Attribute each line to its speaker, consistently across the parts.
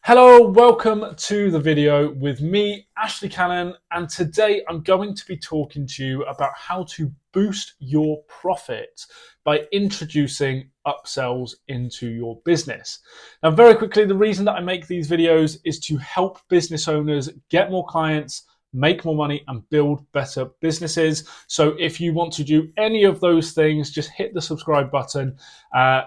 Speaker 1: Hello, welcome to the video with me, Ashley Cannon, and today I'm going to be talking to you about how to boost your profit by introducing upsells into your business. Now, very quickly, the reason that I make these videos is to help business owners get more clients, make more money, and build better businesses. So if you want to do any of those things, just hit the subscribe button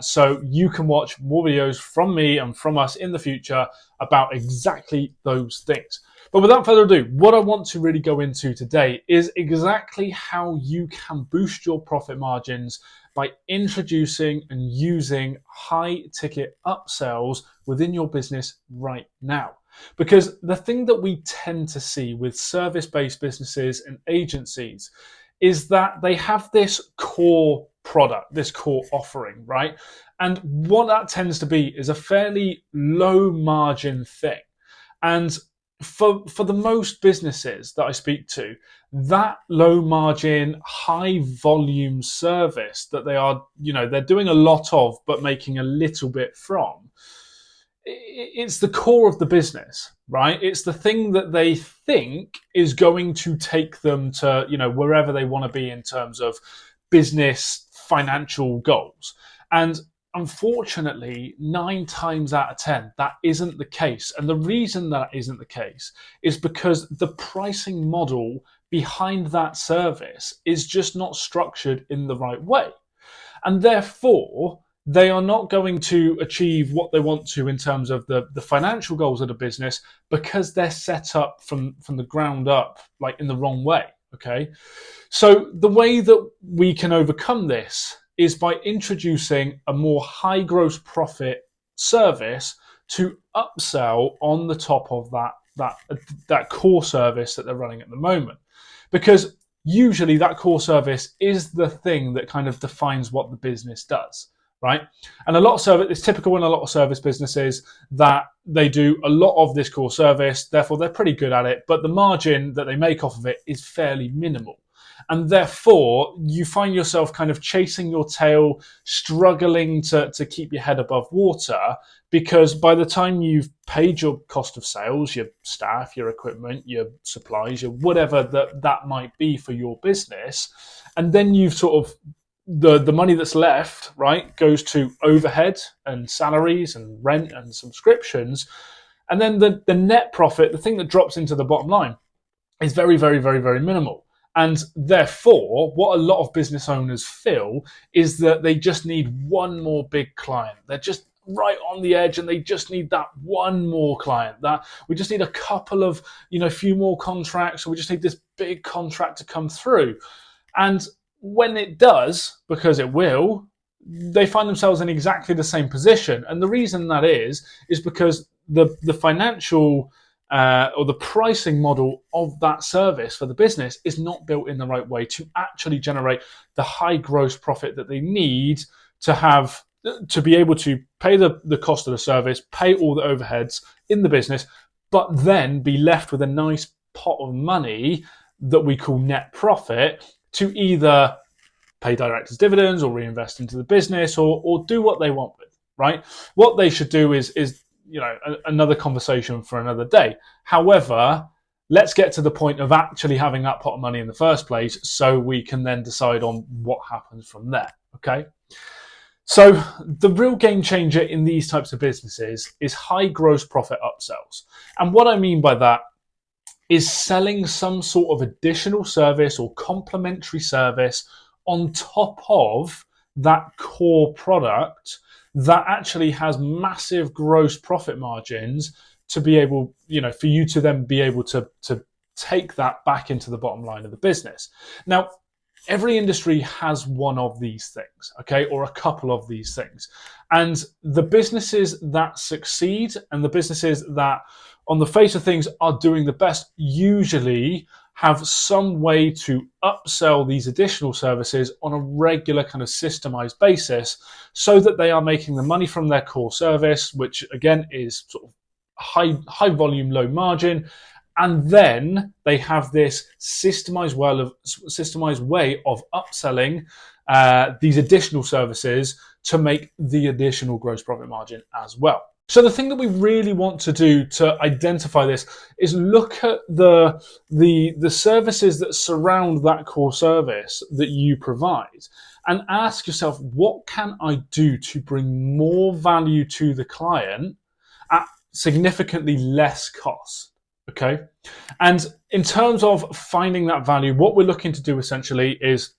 Speaker 1: so you can watch more videos from me and from us in the future about exactly those things. But without further ado, what I want to really go into today is exactly how you can boost your profit margins by introducing and using high ticket upsells within your business right now. Because the thing that we tend to see with service-based businesses and agencies is that they have this core product, this core offering, right? And what that tends to be is a fairly low margin thing. And for the most businesses that I speak to, that low margin, high volume service that they're doing a lot of, but making a little bit from, it's the core of the business, right? It's the thing that they think is going to take them to, wherever they want to be in terms of business financial goals. And unfortunately, 9 times out of 10, that isn't the case. And the reason that isn't the case is because the pricing model behind that service is just not structured in the right way. And therefore, they are not going to achieve what they want to in terms of the financial goals of the business because they're set up from the ground up, like in the wrong way, okay? So the way that we can overcome this is by introducing a more high gross profit service to upsell on the top of that core service that they're running at the moment. Because usually that core service is the thing that kind of defines what the business does, right? And a lot of service, it's typical in a lot of service businesses that they do a lot of this core service, therefore they're pretty good at it, but the margin that they make off of it is fairly minimal. And therefore, you find yourself kind of chasing your tail, struggling to keep your head above water, because by the time you've paid your cost of sales, your staff, your equipment, your supplies, your whatever that might be for your business, and then you've sort of the money that's left, right, goes to overhead and salaries and rent and subscriptions. And then the net profit, the thing that drops into the bottom line, is very, very, very, very minimal. And therefore, what a lot of business owners feel is that they just need one more big client. They're just right on the edge and they just need that one more client. That we just need a couple of, few more contracts, or we just need this big contract to come through. And when it does, because it will, they find themselves in exactly the same position. And the reason that is because the financial or the pricing model of that service for the business is not built in the right way to actually generate the high gross profit that they need to be able to pay the cost of the service, pay all the overheads in the business, but then be left with a nice pot of money that we call net profit to either pay directors' dividends or reinvest into the business or do what they want with, right? What they should do is another conversation for another day. However, let's get to the point of actually having that pot of money in the first place so we can then decide on what happens from there, okay? So the real game changer in these types of businesses is high gross profit upsells. And what I mean by that is selling some sort of additional service or complementary service on top of that core product that actually has massive gross profit margins to be able, for you to then be able to take that back into the bottom line of the business. Now, every industry has one of these things, okay, or a couple of these things. And the businesses that succeed and the businesses that, on the face of things, are doing the best usually have some way to upsell these additional services on a regular kind of systemized basis so that they are making the money from their core service, which again is sort of high volume, low margin. And then they have this systemized way of upselling these additional services to make the additional gross profit margin as well. So the thing that we really want to do to identify this is look at the services that surround that core service that you provide and ask yourself, what can I do to bring more value to the client at significantly less cost? Okay. And in terms of finding that value, what we're looking to do essentially is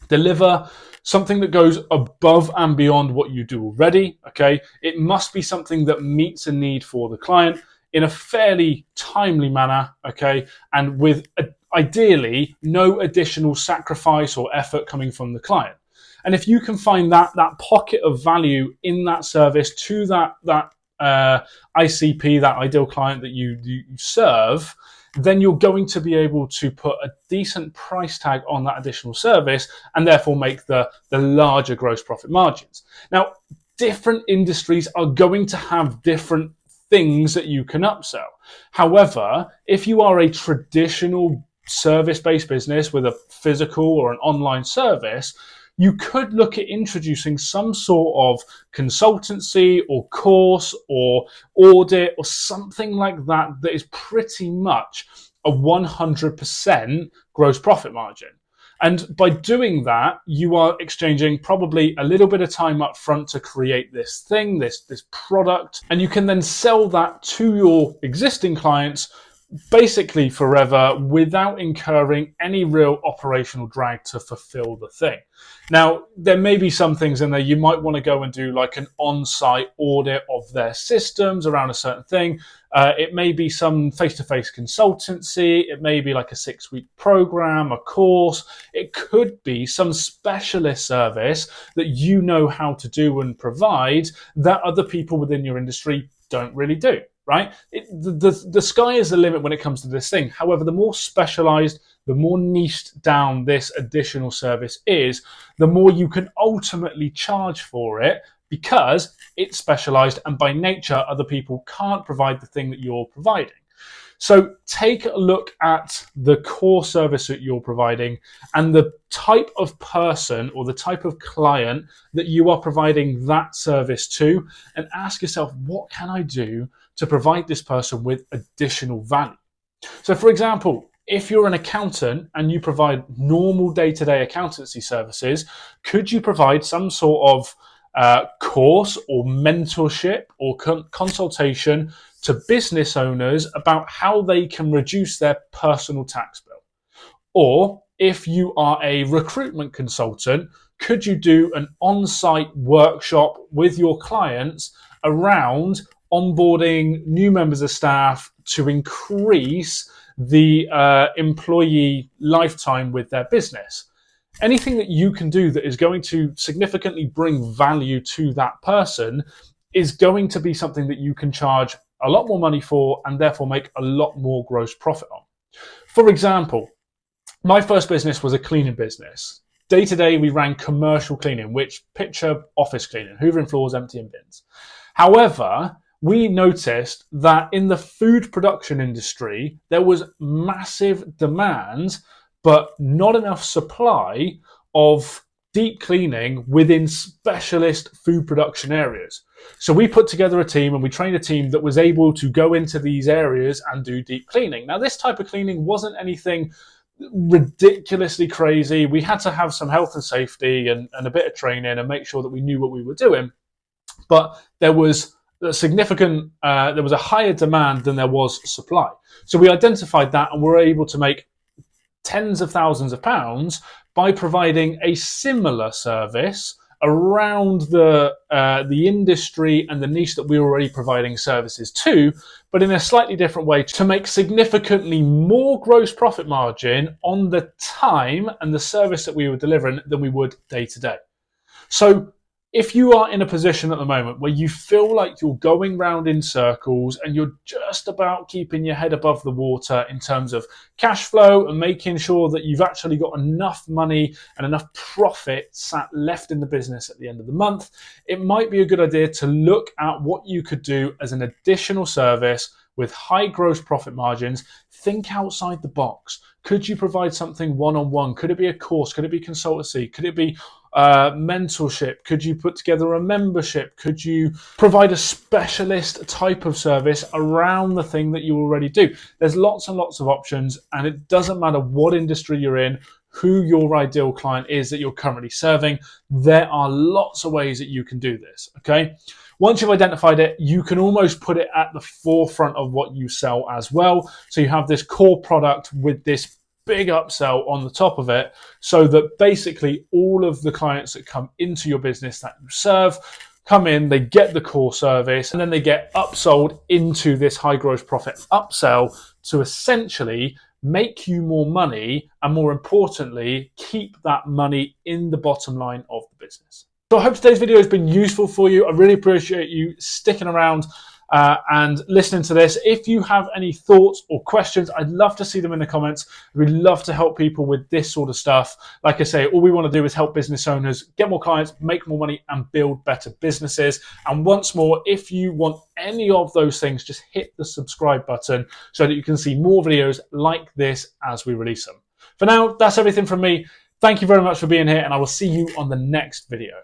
Speaker 1: deliver something that goes above and beyond what you do already. Okay. It must be something that meets a need for the client in a fairly timely manner. Okay. And with ideally no additional sacrifice or effort coming from the client. And if you can find that pocket of value in that service to that ICP, that ideal client that you serve, then you're going to be able to put a decent price tag on that additional service and therefore make the larger gross profit margins. Now, different industries are going to have different things that you can upsell. However, if you are a traditional service-based business with a physical or an online service, you could look at introducing some sort of consultancy or course or audit or something like that that is pretty much a 100% gross profit margin. And by doing that, you are exchanging probably a little bit of time up front to create this thing, this product, and you can then sell that to your existing clients basically forever without incurring any real operational drag to fulfill the thing. Now, there may be some things in there you might want to go and do like an on-site audit of their systems around a certain thing. It may be some face-to-face consultancy. It may be like a 6-week program, a course. It could be some specialist service that you know how to do and provide that other people within your industry don't really do. Right? The sky is the limit when it comes to this thing. However, the more specialized, the more niched down this additional service is, the more you can ultimately charge for it because it's specialized and by nature, other people can't provide the thing that you're providing. So take a look at the core service that you're providing and the type of person or the type of client that you are providing that service to, and ask yourself, what can I do to provide this person with additional value? So for example, if you're an accountant and you provide normal day-to-day accountancy services, could you provide some sort of course or mentorship or consultation to business owners about how they can reduce their personal tax bill? Or if you are a recruitment consultant, could you do an on-site workshop with your clients around onboarding new members of staff to increase the employee lifetime with their business? Anything that you can do that is going to significantly bring value to that person is going to be something that you can charge a lot more money for and therefore make a lot more gross profit on. For example, my first business was a cleaning business. Day to day, we ran commercial cleaning, which picture office cleaning, hoovering floors, emptying bins. However, we noticed that in the food production industry, there was massive demand, but not enough supply of deep cleaning within specialist food production areas. So we put together a team and we trained a team that was able to go into these areas and do deep cleaning. Now, this type of cleaning wasn't anything ridiculously crazy. We had to have some health and safety and a bit of training and make sure that we knew what we were doing. But there was a significant, there was a higher demand than there was supply. So we identified that and were able to make tens of thousands of pounds by providing a similar service around the industry and the niche that we were already providing services to, but in a slightly different way to make significantly more gross profit margin on the time and the service that we were delivering than we would day to day. So if you are in a position at the moment where you feel like you're going round in circles and you're just about keeping your head above the water in terms of cash flow and making sure that you've actually got enough money and enough profit sat left in the business at the end of the month, it might be a good idea to look at what you could do as an additional service with high gross profit margins, think outside the box. Could you provide something one-on-one? Could it be a course? Could it be consultancy? Could it be mentorship? Could you put together a membership? Could you provide a specialist type of service around the thing that you already do? There's lots and lots of options, and it doesn't matter what industry you're in, who your ideal client is that you're currently serving. There are lots of ways that you can do this, okay? Once you've identified it, you can almost put it at the forefront of what you sell as well. So you have this core product with this big upsell on the top of it, so that basically all of the clients that come into your business that you serve come in, they get the core service, and then they get upsold into this high gross profit upsell to essentially make you more money, and more importantly, keep that money in the bottom line of the business. So I hope today's video has been useful for you. I really appreciate you sticking around and listening to this. If you have any thoughts or questions, I'd love to see them in the comments. We'd love to help people with this sort of stuff. Like I say, all we want to do is help business owners get more clients, make more money, and build better businesses. And once more, if you want any of those things, just hit the subscribe button so that you can see more videos like this as we release them. For now, that's everything from me. Thank you very much for being here, and I will see you on the next video.